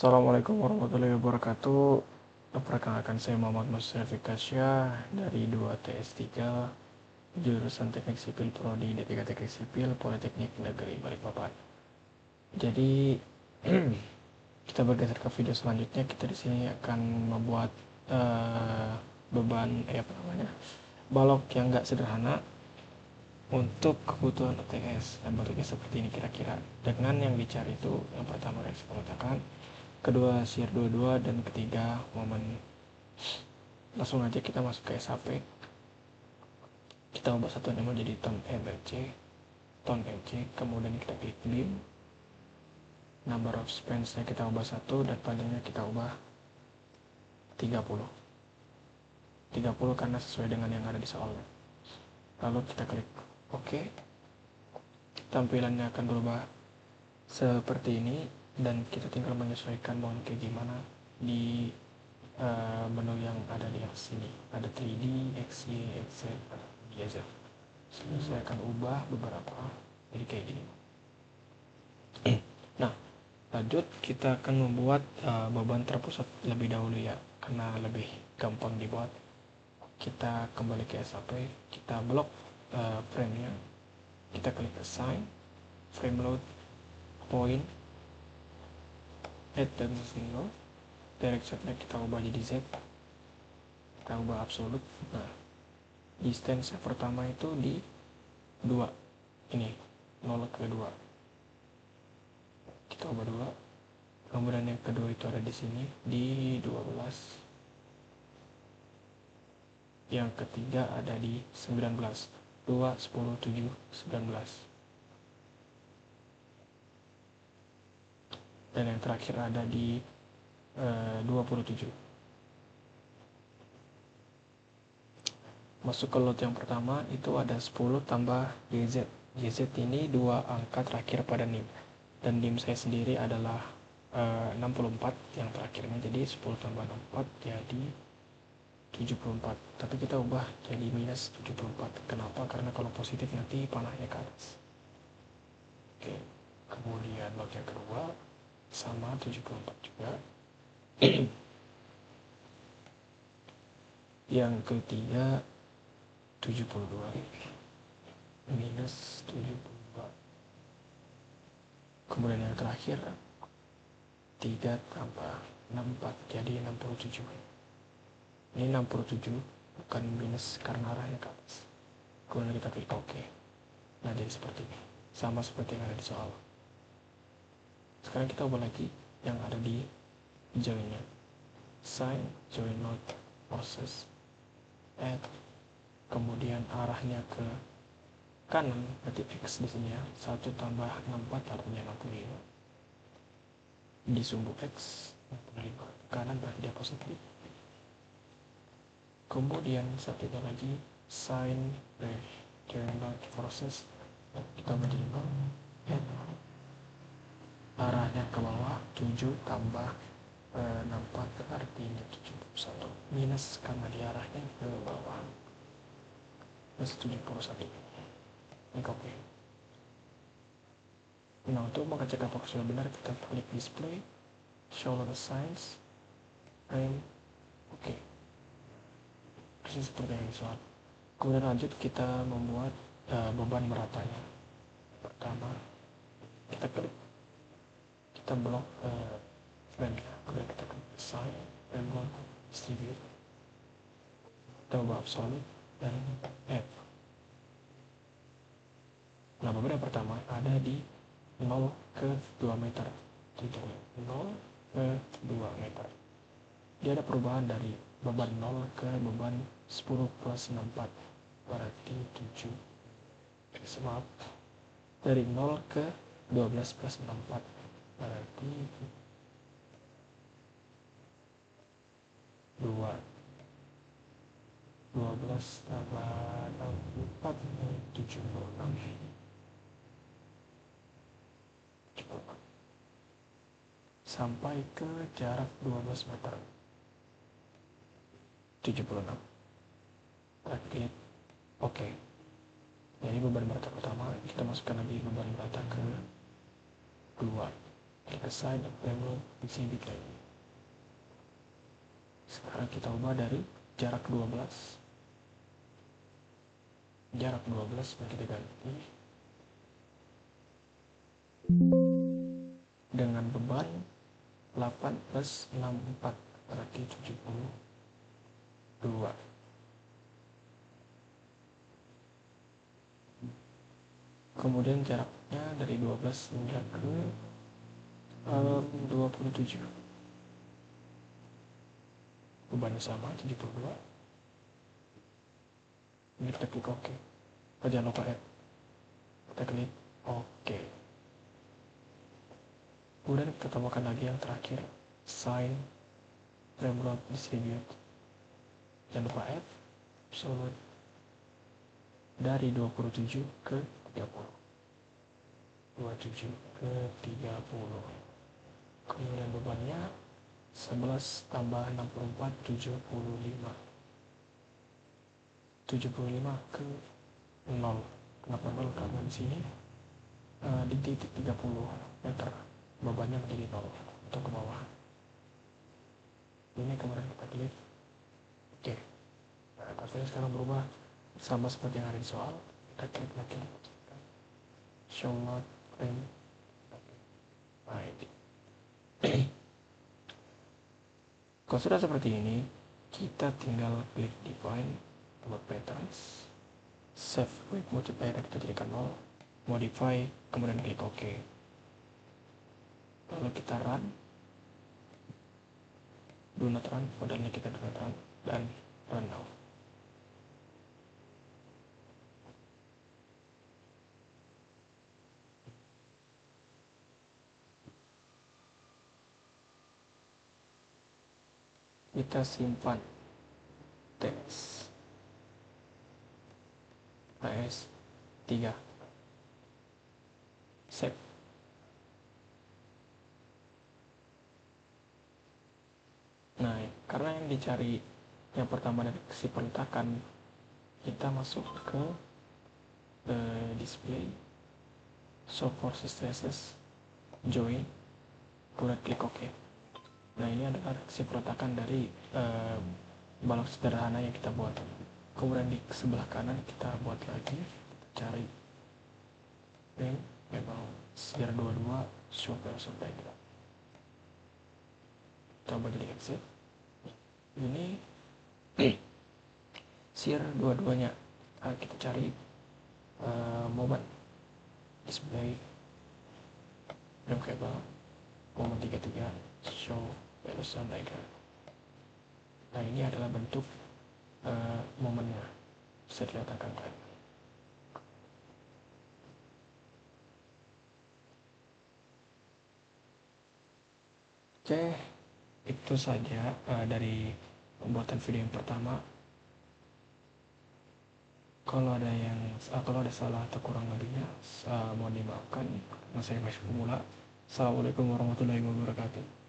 Assalamualaikum warahmatullahi wabarakatuh. Perkenalkan, saya Muhammad Musyafiq Kasya dari 2TS3 jurusan Teknik Sipil Prodi D3 Teknik Sipil Politeknik Negeri Balikpapan. Jadi kita bergeser ke video selanjutnya. Kita di sini akan membuat balok yang enggak sederhana untuk kebutuhan UTS. Dan bentuknya seperti ini kira-kira. Dengan yang dicari itu yang pertama reaksi pengetakan, kedua shear 22, dan ketiga momen. Langsung aja kita masuk ke SAP. Kita ubah satuannya menjadi ton MC, kemudian kita klik beam. Number of spans nya kita ubah 1 dan panjangnya kita ubah 30 karena sesuai dengan yang ada di soalnya. Lalu kita klik OK. Tampilannya akan berubah seperti ini dan kita tinggal menyesuaikan mau kayak gimana di menu yang ada di sini. Ada 3D, XY, XZ, YZ. Saya akan ubah beberapa jadi kayak gini. Nah, lanjut kita akan membuat beban terpusat lebih dahulu ya, karena lebih gampang dibuat. Kita kembali ke SAP, kita blok frame-nya, kita klik assign, frame load, point, add dan single, direction-nya kita ubah jadi Z, kita ubah absolute. Nah, distance pertama itu di 2, ini 0 ke 2, kita ubah 2. Kemudian yang kedua itu ada di sini di 12, yang ketiga ada di 19, 2, 10, 7, 19, dan yang terakhir ada di 27. Masuk ke load yang pertama itu ada 10 tambah YZ. YZ ini 2 angka terakhir pada NIM, dan NIM saya sendiri adalah 64 yang terakhirnya, jadi 10 tambah 64 jadi 74, tapi kita ubah jadi minus 74. Kenapa? Karena kalau positif nanti panahnya ke atas. Oke, kemudian load yang kedua sama 74 juga. Yang ketiga 72 minus 72. Kemudian yang terakhir 3 tambah 64 jadi 67. Ini 67 bukan minus karena arahnya ke atas. Kemudian kita klik OK. Nah, jadi seperti ini, sama seperti yang ada di soal. Sekarang kita ubah lagi yang ada di join-nya. Sign, join node, process, add, kemudian arahnya ke kanan, berarti X di sini ya. 1 tambah 64 artinya 65. Di sumbu X 65, kanan berarti dia positif. Kemudian satunya lagi sign join node, process, kita menjadi 0, add, arahnya ke bawah 7 tambah 64 artinya 71, minus karena dia arahnya ke bawah plus 71. Ini oke. Nah, untuk mengecek apakah sudah benar, kita klik display, show the signs, frame, oke. Persis seperti yang soal. Kemudian lanjut kita membuat beban meratanya. Pertama kita klik, kita blok frame-nya, kemudian kita klik assign, frame load, distribute, kita ubah absolute dan add. Nah, beban yang pertama ada di 0 ke 2 meter. Contohnya 0 ke 2 meter. Dia ada perubahan dari beban 0 ke beban 10 plus 64, berarti 7. Maaf, dari 0 ke 12 plus 64, berarti 2. 12 tambah 64, 76. Sampai ke jarak 12 meter, 76. Kita oke. Jadi beban merata pertama, kita masukkan lagi beban merata ke 2, Kita side label exhibit lagi. Sekarang kita ubah dari jarak 12. Jarak 12 kita ganti dengan beban 8 plus 64 berarti 72. Kemudian jaraknya dari 12 hingga ke 27. Bebannya sama 72. Ini kita klik OK. Jangan lupa add. Kita klik OK. Kemudian kita tambahkan lagi yang terakhir, sign framework distribute. Jangan lupa add absolute dari 27 ke 30. 27 ke 30. Kemudian bebannya 11 tambah 64 75. 75 ke 0. Kenapa 0? Karena di sini di titik 30 meter bebannya menjadi 0 atau ke bawah. Ini kemudian kita klik oke. Nah, hasilnya sekarang berubah sama seperti yang ada di soal. Kita klik lagi show load frame. Nah, ini. Kalau sudah seperti ini, kita tinggal klik define load patterns, save with multiplier kita jadikan 0, modify, kemudian klik OK. Lalu kita run, do not run, modalnya kita do not run, dan run now. Kita simpan teks AS3, save. Nah, karena yang dicari yang pertama dari si perletakan, kita masuk ke display, show for stresses, join, kemudian klik OK. Nah, ini adalah si perletakan dari balok sederhana yang kita buat. Kemudian di sebelah kanan kita buat lagi, kita cari frame memang sear 22 show person diagram. Coba jadi exit. Ini sear dua-duanya. Kita cari momen display frame cable momen 33 show person diagram. Nah, ini adalah bentuk momennya, bisa diletakkan kan. Oke, itu saja dari pembuatan video yang pertama. Kalau ada salah atau kurang lebihnya, mohon dimaafkan. Saya masih pemula. Assalamualaikum warahmatullahi wabarakatuh.